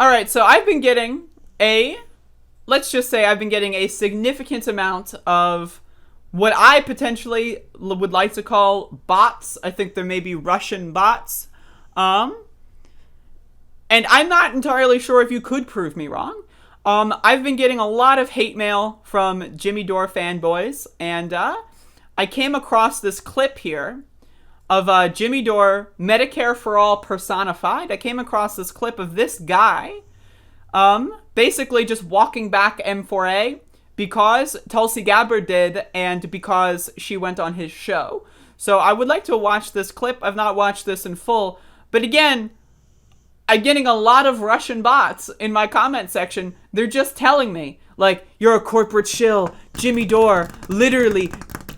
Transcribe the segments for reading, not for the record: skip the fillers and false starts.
All right, so I've been getting let's just say I've been getting a significant amount of what I potentially would like to call bots. I think there may be Russian bots. And I'm not entirely sure if you could prove me wrong. I've been getting a lot of hate mail from Jimmy Dore fanboys, and I came across this clip here of Jimmy Dore, Medicare for All personified. I came across this clip of this guy basically just walking back M4A because Tulsi Gabbard did and because she went on his show. So I would like to watch this clip. I've not watched this in full. But again, I'm getting a lot of Russian bots in my comment section. They're just telling me, like, you're a corporate shill. Jimmy Dore literally,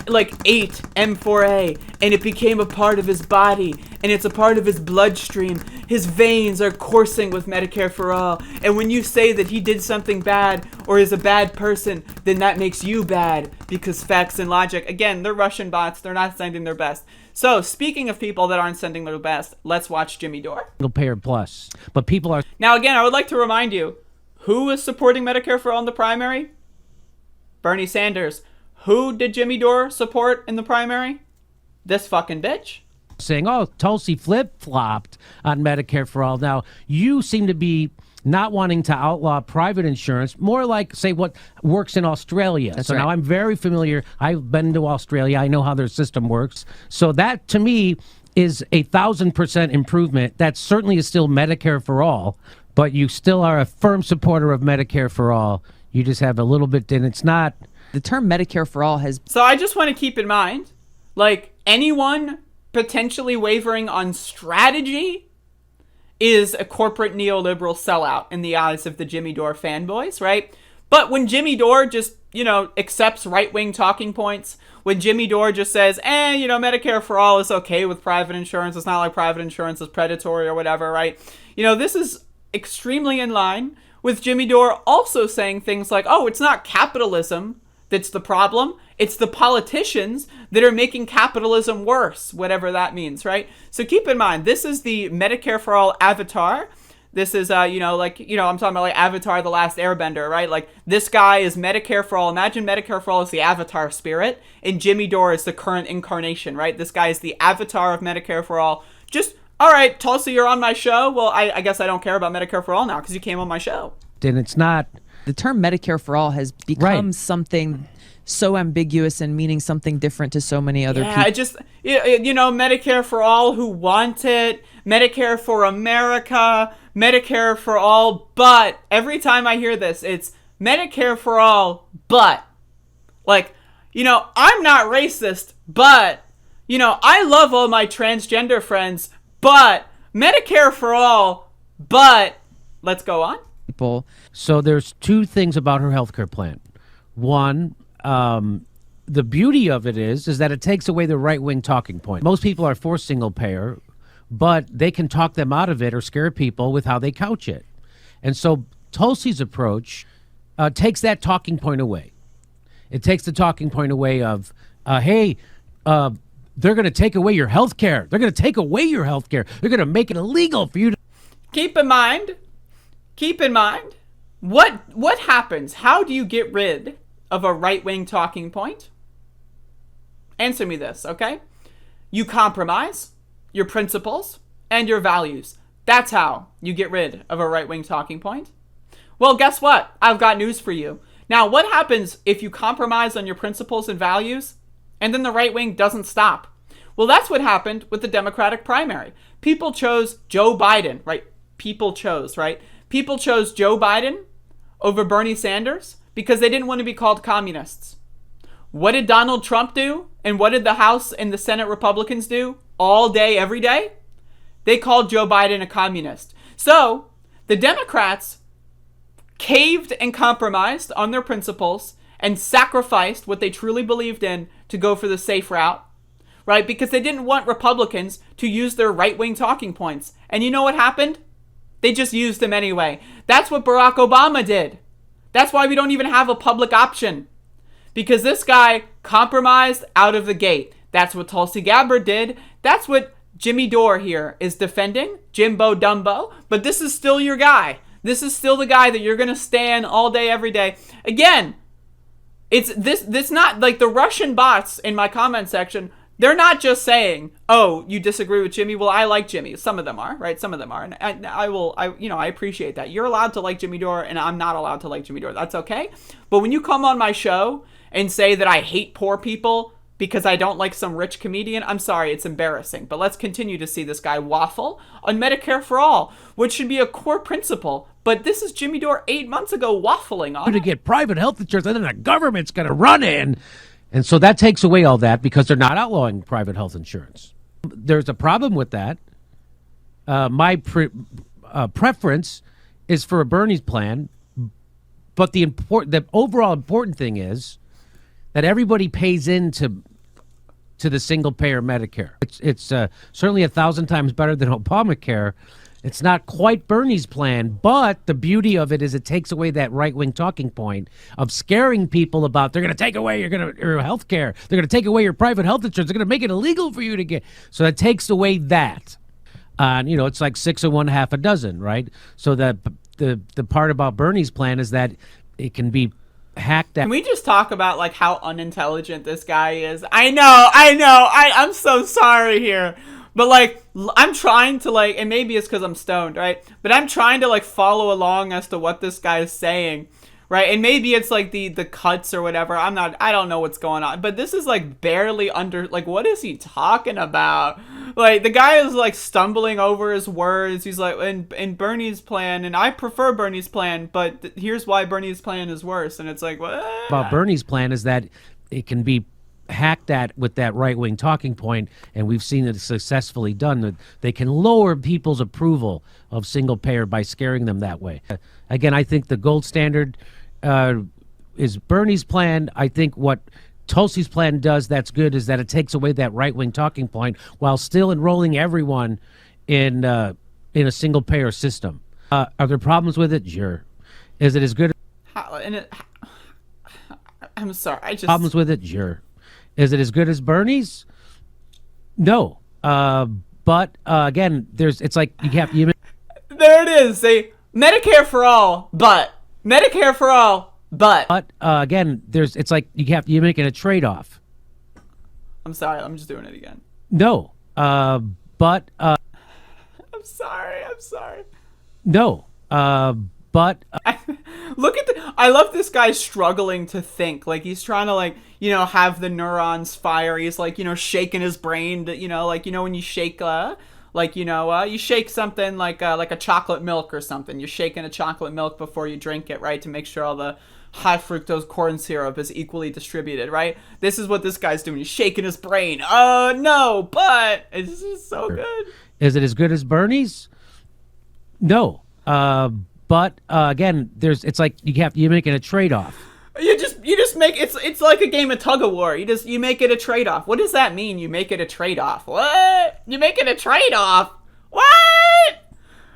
like, ate M4A, and it became a part of his body, and it's a part of his bloodstream. His veins are coursing with Medicare for All, and when you say that he did something bad or is a bad person, then that makes you bad, because facts and logic. Again, they're Russian bots. They're not sending their best. So, speaking of people that aren't sending their best, let's watch Jimmy Dore. Single payer plus, but people are... Now, again, I would like to remind you, who is supporting Medicare for All in the primary? Bernie Sanders. Who did Jimmy Dore support in the primary? This fucking bitch. Saying, oh, Tulsi flip-flopped on Medicare for All. Now, you seem to be not wanting to outlaw private insurance, more like, say, what works in Australia. That's so right. Now I'm very familiar. I've been to Australia. I know how their system works. So that, to me, is 1,000% improvement. That certainly is still Medicare for All, but you still are a firm supporter of Medicare for All. You just have a little bit, and it's not... The term Medicare for All has... So I just want to keep in mind, like, anyone potentially wavering on strategy is a corporate neoliberal sellout in the eyes of the Jimmy Dore fanboys, right? But when Jimmy Dore just, accepts right-wing talking points, when Jimmy Dore just says, Medicare for All is okay with private insurance, it's not like private insurance is predatory or whatever, right? This is extremely in line with Jimmy Dore also saying things like, oh, it's not capitalism that's the problem. It's the politicians that are making capitalism worse, whatever that means, right? So keep in mind, this is the Medicare for All avatar. This is, I'm talking about like Avatar, The Last Airbender, right? Like, this guy is Medicare for All. Imagine Medicare for All is the avatar spirit, and Jimmy Dore is the current incarnation, right? This guy is the avatar of Medicare for All. Just, all right, Tulsi, you're on my show. Well, I guess I don't care about Medicare for All now because you came on my show. And it's not... The term Medicare for All has become Right. something so ambiguous and meaning something different to so many other people. Yeah, Medicare for all who want it, Medicare for America, Medicare for all, but every time I hear this, it's Medicare for all, but. Like, I'm not racist, but, I love all my transgender friends, but Medicare for all, but. Let's go on. People. So there's two things about her healthcare plan. One, the beauty of it is that it takes away the right-wing talking point. Most people are for single payer, but they can talk them out of it or scare people with how they couch it. And so Tulsi's approach takes that talking point away. It takes the talking point away of, they're going to take away your health care. They're going to take away your health care. They're going to make it illegal for you to... Keep in mind, what happens? How do you get rid of a right-wing talking point? Answer me this, okay? You compromise your principles and your values. That's how you get rid of a right-wing talking point. Well, guess what? I've got news for you. Now, what happens if you compromise on your principles and values and then the right wing doesn't stop? Well, that's what happened with the Democratic primary. People chose Joe Biden, right? People chose Joe Biden over Bernie Sanders because they didn't want to be called communists. What did Donald Trump do? And what did the House and the Senate Republicans do all day, every day? They called Joe Biden a communist. So the Democrats caved and compromised on their principles and sacrificed what they truly believed in to go for the safe route, right? Because they didn't want Republicans to use their right-wing talking points. And you know what happened? They just used them anyway. That's what Barack Obama did. That's why we don't even have a public option. Because this guy compromised out of the gate. That's what Tulsi Gabbard did. That's what Jimmy Dore here is defending, Jimbo Dumbo. But this is still your guy. This is still the guy that you're going to stand all day, every day. Again, it's this not like the Russian bots in my comment section. They're not just saying, "Oh, you disagree with Jimmy." Well, I like Jimmy. Some of them are, right? Some of them are, and I appreciate that. You're allowed to like Jimmy Dore, and I'm not allowed to like Jimmy Dore. That's okay. But when you come on my show and say that I hate poor people because I don't like some rich comedian, I'm sorry, it's embarrassing. But let's continue to see this guy waffle on Medicare for all, which should be a core principle. But this is Jimmy Dore 8 months ago waffling on to get private health insurance, and then the government's going to run in. And so that takes away all that because they're not outlawing private health insurance. There's a problem with that. My preference is for a Bernie's plan, but the overall important thing is that everybody pays into the single payer Medicare. It's certainly 1,000 times better than Obamacare. It's not quite Bernie's plan, but the beauty of it is it takes away that right-wing talking point of scaring people about they're going to take away your health care. They're going to take away your private health insurance. They're going to make it illegal for you to get. So that takes away that. It's like 6 of one, half a dozen, right? So the part about Bernie's plan is that it can be hacked. Can we just talk about like how unintelligent this guy is? I know. I'm so sorry here. But, like, I'm trying to, like, and maybe it's because I'm stoned, right? But I'm trying to, like, follow along as to what this guy is saying, right? And maybe it's, like, the cuts or whatever. I don't know what's going on. But this is, like, barely like, what is he talking about? Like, the guy is, like, stumbling over his words. He's like, in Bernie's plan, and I prefer Bernie's plan, but here's why Bernie's plan is worse. And it's like, what? About Bernie's plan is that it can be hack that with that right-wing talking point, and we've seen it successfully done. That they can lower people's approval of single payer by scaring them that way. Again, I think the gold standard is Bernie's plan. I think what Tulsi's plan does that's good is that it takes away that right-wing talking point while still enrolling everyone in a single payer system. Are there problems with it? Sure. Is it as good? I'm sorry. Problems with it? Sure. Is it as good as Bernie's? No. But again, it's like you there it is. Say Medicare for all, but Medicare for all, but. But again, it's like you're making a trade-off. I'm sorry. I'm just doing it again. No. But. I'm sorry. No. But look at I love this guy struggling to think. Like he's trying to have the neurons fire. He's like, shaking his brain to, when you shake you shake something like a chocolate milk or something. You're shaking a chocolate milk before you drink it, right? To make sure all the high fructose corn syrup is equally distributed, right? This is what this guy's doing. He's shaking his brain. No, but it's just so good. Is it as good as Bernie's? No. But again, it's like you're making a trade-off. You just make it's like a game of tug of war. You make it a trade-off. What does that mean? You make it a trade-off. What? You make it a trade-off? What?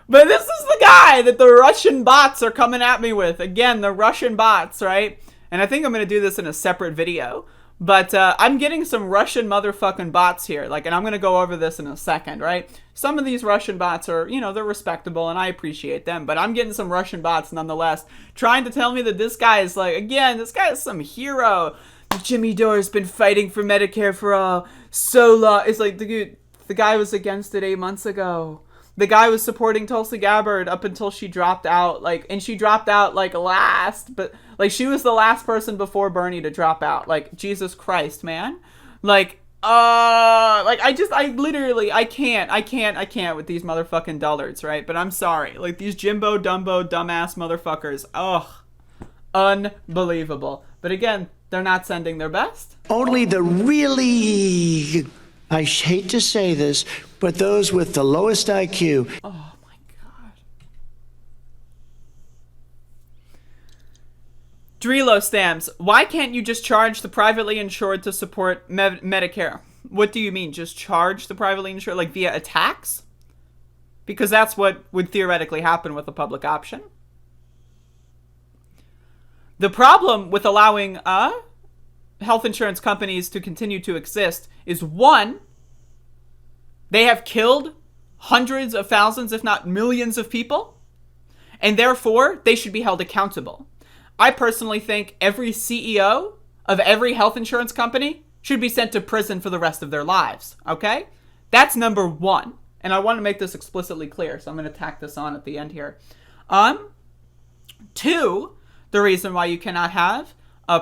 But this is the guy that the Russian bots are coming at me with. Again, the Russian bots, right? And I think I'm gonna do this in a separate video. But I'm getting some Russian motherfucking bots here. And I'm going to go over this in a second, right? Some of these Russian bots are, they're respectable, and I appreciate them. But I'm getting some Russian bots nonetheless, trying to tell me that this guy is this guy is some hero. Jimmy Dore's been fighting for Medicare for all so long. It's like, the guy was against it 8 months ago. The guy was supporting Tulsi Gabbard up until she dropped out, and she dropped out, last, but, she was the last person before Bernie to drop out. Jesus Christ, man. I can't with these motherfucking dullards, right? But I'm sorry. These Jimbo, Dumbo, dumbass motherfuckers. Ugh. Unbelievable. But again, they're not sending their best. Only the really, I hate to say this, but those with the lowest IQ. Oh my God. Drilo Stams, why can't you just charge the privately insured to support Medicare? What do you mean? Just charge the privately insured, via a tax? Because that's what would theoretically happen with a public option. The problem with allowing health insurance companies to continue to exist is, one, they have killed hundreds of thousands, if not millions of people. And therefore, they should be held accountable. I personally think every CEO of every health insurance company should be sent to prison for the rest of their lives, okay? That's number one. And I want to make this explicitly clear, so I'm going to tack this on at the end here. Two, the reason why you cannot have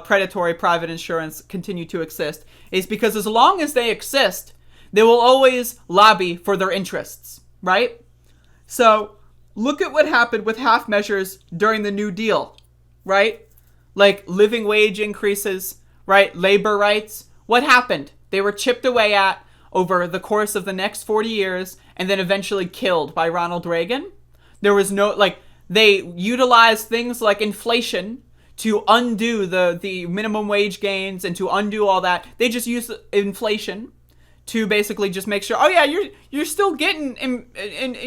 predatory private insurance continue to exist is because as long as they exist, they will always lobby for their interests, right? So look at what happened with half measures during the New Deal, right? Like living wage increases, right? Labor rights. What happened? They were chipped away at over the course of the next 40 years and then eventually killed by Ronald Reagan. There was no, like, they utilized things like inflation to undo the minimum wage gains and to undo all that. They just used inflation to basically just make sure, oh yeah, you're still getting and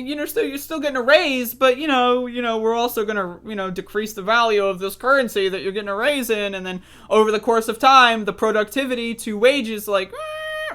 you're still getting a raise, but you know we're also gonna decrease the value of this currency that you're getting a raise in, and then over the course of time, the productivity to wages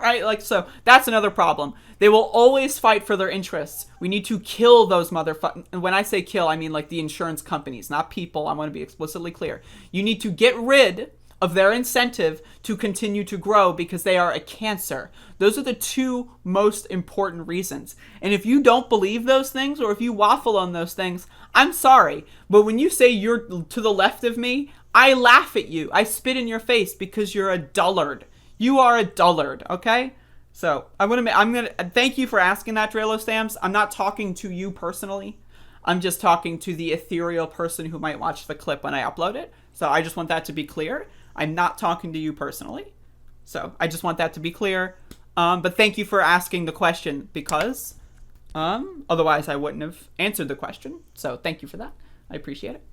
right, like, so that's another problem. They will always fight for their interests. We need to kill those motherfuckers. And when I say kill, I mean like the insurance companies, not people. I want to be explicitly clear. You need to get rid of their incentive to continue to grow because they are a cancer. Those are the two most important reasons. And if you don't believe those things, or if you waffle on those things, I'm sorry. But when you say you're to the left of me, I laugh at you. I spit in your face because you're a dullard. You are a dullard, okay? So I'm gonna thank you for asking that, Drelo Stamps. I'm not talking to you personally. I'm just talking to the ethereal person who might watch the clip when I upload it. So I just want that to be clear. I'm not talking to you personally. So I just want that to be clear. But thank you for asking the question because otherwise I wouldn't have answered the question. So thank you for that. I appreciate it.